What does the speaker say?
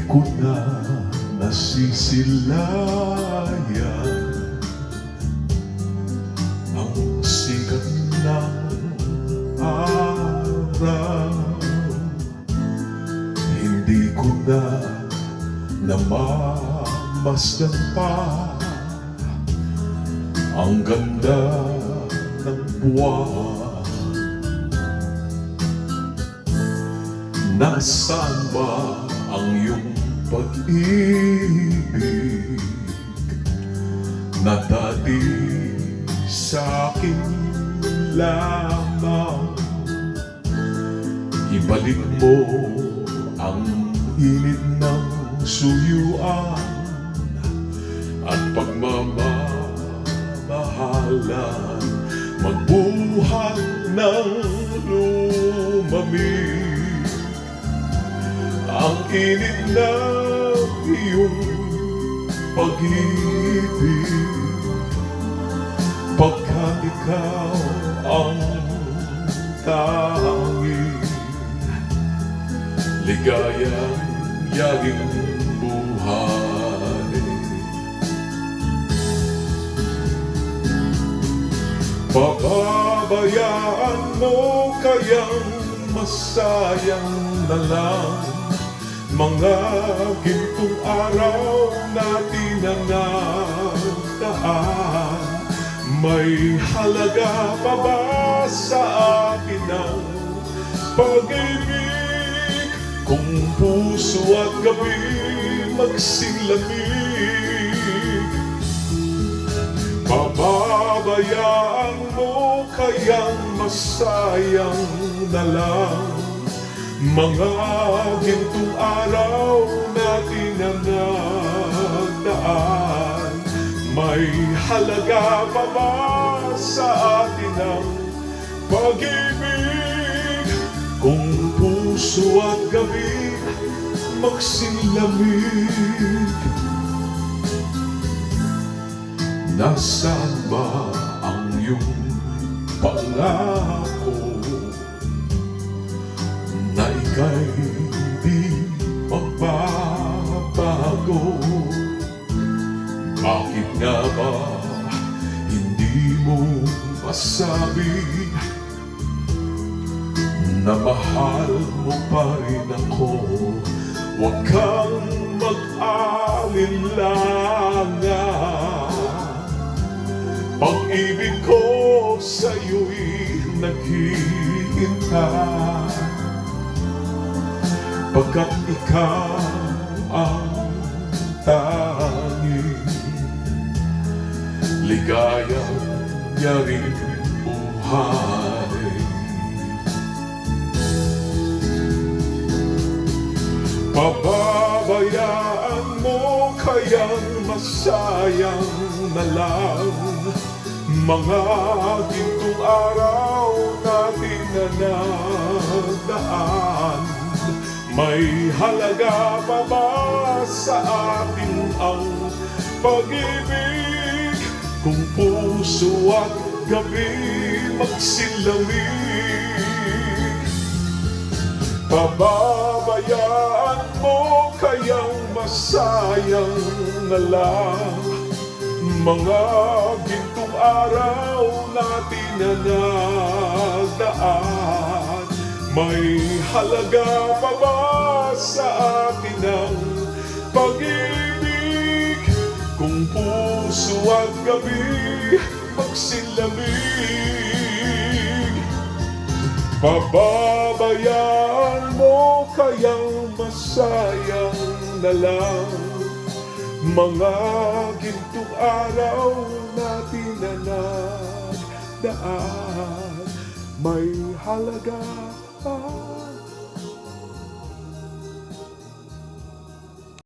ko na nasisilayan ang sikat ng araw. Hindi ko na namamasdan pa ang ganda ng buwan. Nasaan ba ang iyong pag-ibig na dati sa akin lamang? Ibalik mo ang init ng suyuan at pagmamahalan, magbuhat ng lumamig ang init ng iyong pag-ibig, pagkat ikaw ang tanging ligayang yaging buhay. Pababayaan mo kayang masayang na lang mga gintong araw natin na nagdaan? May halaga pa ba sa akin ang pag-ibig kung puso at gabi magsilamig? Pababayaan mo kayang masayang na lang mga gintong araw natin na nagdaan? May halaga pa ba sa atin ang pag-ibig kung puso at gabi magsilamig? Nasaan ba ang iyong pangako na ika'y di magbabago? Bakit nga ba hindi mo masabi na mahal mo pa rin ako? Huwag kang mag-alinlangan, pag-ibig ko sa'yo'y naghihintay, pagkat ikaw ang tanging ligayang yaring buhay. Pababayaan mo kayang masayang na lang mga gintong araw natin na nagdaan? May halaga pa ba sa atin ang pag-ibig kung puso at gabi magsilamig? Pababayaan mo kayang masayang na lang mga gintong araw natin na nagdaan? May halaga pa ba sa atin ang pag-ibig kung puso at gabi magsilamig? Pababayaan mo kayang masayang na lang mga gintong araw natin na nagdaan? May halaga pa